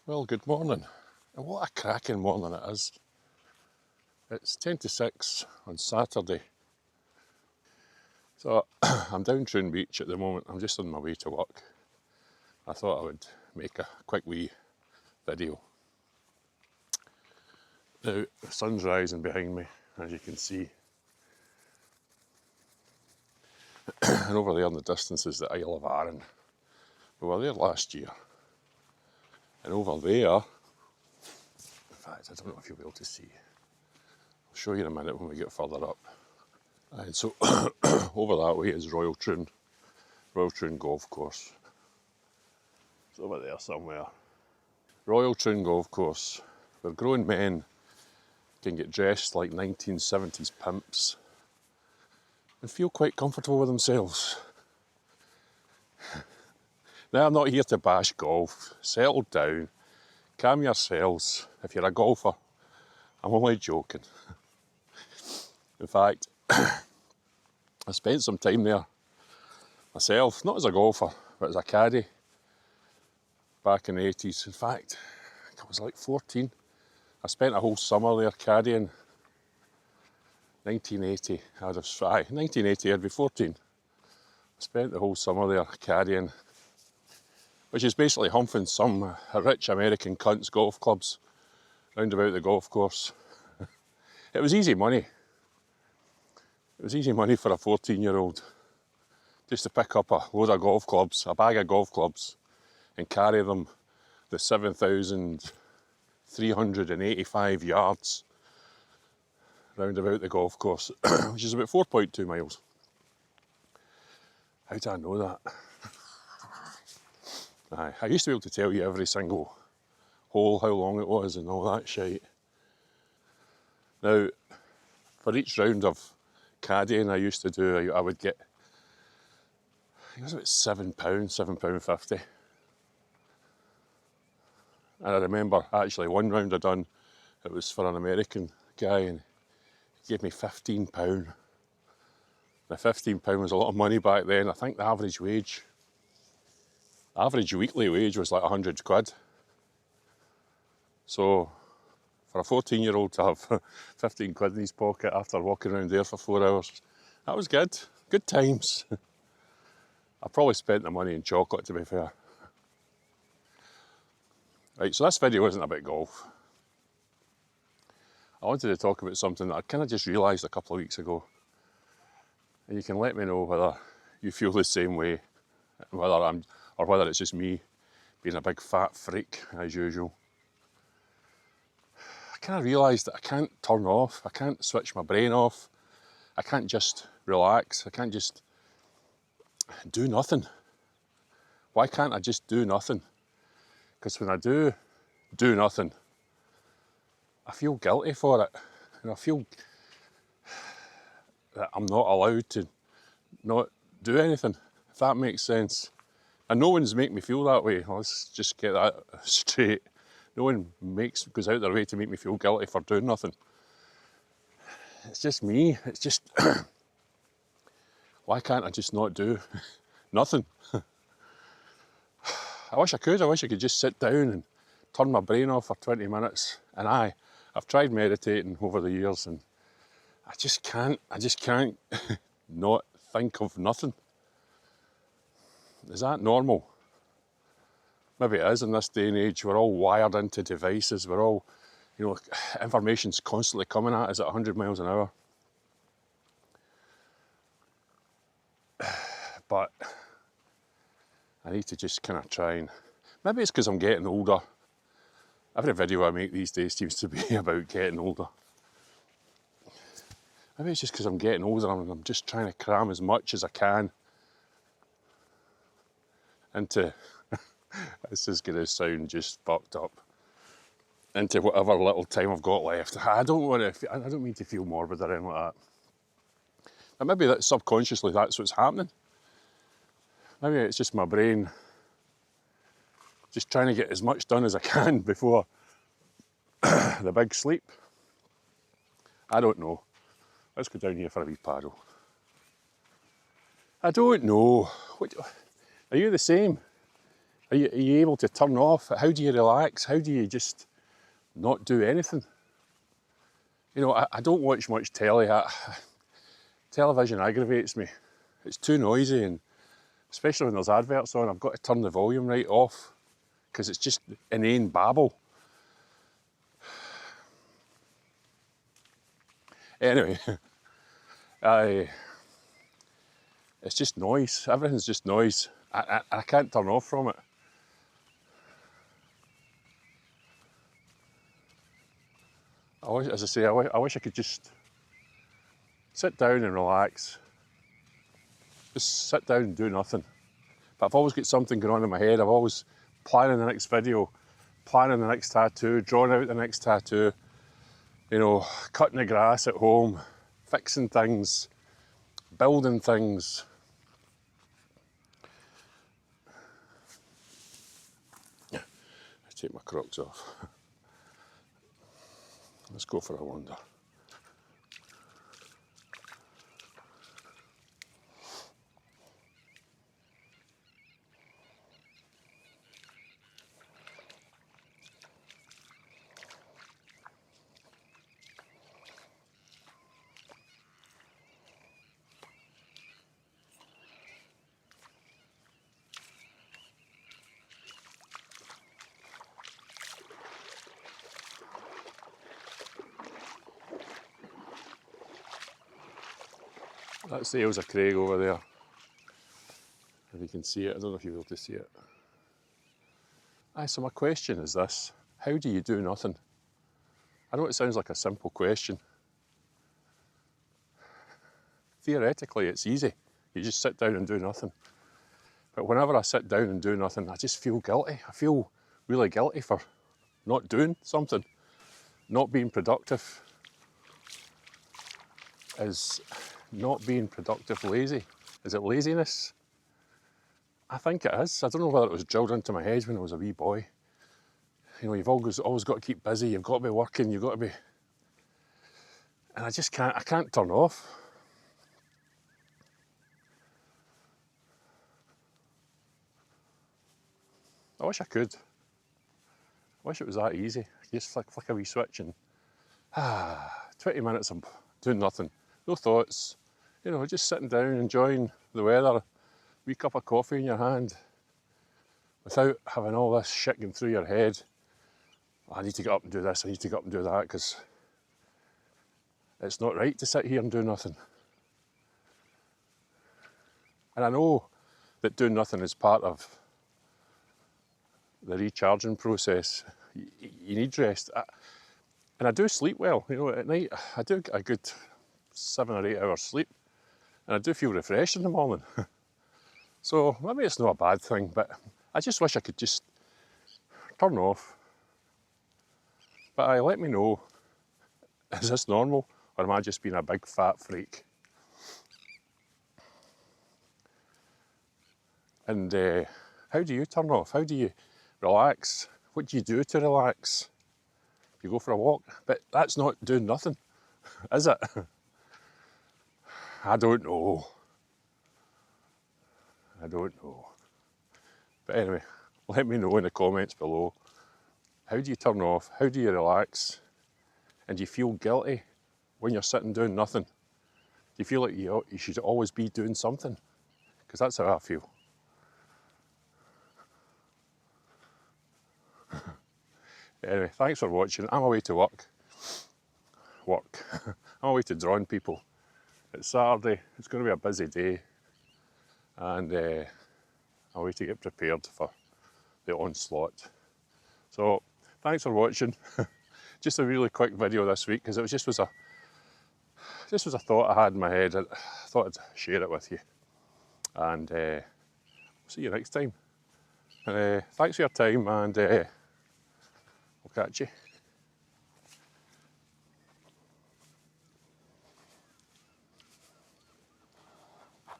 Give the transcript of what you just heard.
Well, good morning. And what a cracking morning it is. It's 10 to 6 on Saturday. So I'm down Troon Beach at the moment. I'm just on my way to work. I thought I would make a quick wee video. Now, the sun's rising behind me, as you can see. And over there in the distance is the Isle of Arran. We were there last year. And over there, in fact, I don't know if you'll be able to see. I'll show you in a minute when we get further up. And so over that way is Royal Troon Golf Course. It's over there somewhere. Royal Troon Golf Course, where grown men can get dressed like 1970s pimps and feel quite comfortable with themselves. Now, I'm not here to bash golf. Settle down, calm yourselves. If you're a golfer, I'm only joking. In fact, I spent some time there myself, not as a golfer, but as a caddy back in the 80s. In fact, I was like 14. I spent a whole summer there caddying. 1980, 1980, I'd be 14. I spent the whole summer there caddying, which is basically humping some rich American cunts' golf clubs round about the golf course. It was easy money. It was easy money for a 14-year-old just to pick up a load of golf clubs, a bag of golf clubs, and carry them the 7,385 yards round about the golf course, which is about 4.2 miles. How did I know that? I used to be able to tell you every single hole, how long it was and all that shite. Now, for each round of caddying I used to do, I would get, I think it was about £7.50. And I remember actually one round I done, it was for an American guy and he gave me £15. Now £15 was a lot of money back then. I think the average weekly wage was like 100 quid. So for a 14-year-old to have 15 quid in his pocket after walking around there for 4 hours, that was good. Good times. I probably spent the money in chocolate, to be fair. Right, so this video isn't about golf. I wanted to talk about something that I kind of just realised a couple of weeks ago. And you can let me know whether you feel the same way, whether it's just me being a big fat freak as usual. I kind of realised that I can't turn off, I can't switch my brain off, I can't just relax, I can't just do nothing. Why can't I just do nothing? Because when I do nothing, I feel guilty for it. And I feel that I'm not allowed to not do anything, if that makes sense. And no one's making me feel that way. Let's just get that straight. No one goes out their way to make me feel guilty for doing nothing. It's just me. It's just, why can't I just not do nothing? I wish I could. I wish I could just sit down and turn my brain off for 20 minutes. And I've tried meditating over the years and I just can't not think of nothing. Is that normal? Maybe it is in this day and age. We're all wired into devices. We're all, information's constantly coming at us at 100 miles an hour. But I need to just kind of try and, maybe it's because I'm getting older. Every video I make these days seems to be about getting older. Maybe it's just because I'm getting older and I'm just trying to cram as much as I can into, this is going to sound just fucked up, into whatever little time I've got left. I don't mean to feel morbid or anything like that. But maybe that subconsciously that's what's happening. Maybe it's just my brain just trying to get as much done as I can before the big sleep. I don't know. Let's go down here for a wee paddle. I don't know. Are you the same? Are you able to turn off? How do you relax? How do you just not do anything? You know, I don't watch much telly. Television aggravates me. It's too noisy, and especially when there's adverts on, I've got to turn the volume right off because it's just inane babble. Anyway, it's just noise. Everything's just noise. I can't turn off from it. As I say, I wish I could just sit down and relax. Just sit down and do nothing. But I've always got something going on in my head. I'm always planning the next video, planning the next tattoo, drawing out the next tattoo, you know, cutting the grass at home, fixing things, building things. I take my Crocs off. Let's go for a wander. That's the Ailsa Craig over there. If you can see it, I don't know if you'll be able to see it. So my question is this: how do you do nothing? I know it sounds like a simple question. Theoretically, it's easy. You just sit down and do nothing. But whenever I sit down and do nothing, I just feel guilty. I feel really guilty for not doing something, not being productive. Is not being productive lazy? Is it laziness? I think it is. I don't know whether it was drilled into my head when I was a wee boy. You know, you've always got to keep busy, you've got to be working, you've got to be... And I just can't, I can't turn off. I wish I could. I wish it was that easy. You just flick a wee switch and 20 minutes of doing nothing. No thoughts. You know, just sitting down, enjoying the weather, wee cup of coffee in your hand, without having all this shit going through your head. I need to get up and do this, I need to get up and do that, because it's not right to sit here and do nothing. And I know that doing nothing is part of the recharging process. You need rest. And I do sleep well. You know, at night I do get a good 7 or 8 hours sleep, and I do feel refreshed in the morning. So maybe it's not a bad thing, but I just wish I could just turn off. But let me know, is this normal, or am I just being a big fat freak? And how do you turn off? How do you relax? What do you do to relax? You go for a walk, but that's not doing nothing, is it? I don't know. I don't know. But anyway, let me know in the comments below. How do you turn off? How do you relax? And do you feel guilty when you're sitting doing nothing? Do you feel like you should always be doing something? Because that's how I feel. Anyway, thanks for watching. I'm away to work. I'm away to drawing people. It's Saturday, it's going to be a busy day, and I'm away to get prepared for the onslaught. So, thanks for watching. Just a really quick video this week, because it was a thought I had in my head. I thought I'd share it with you. And see you next time. Thanks for your time, and we'll catch you.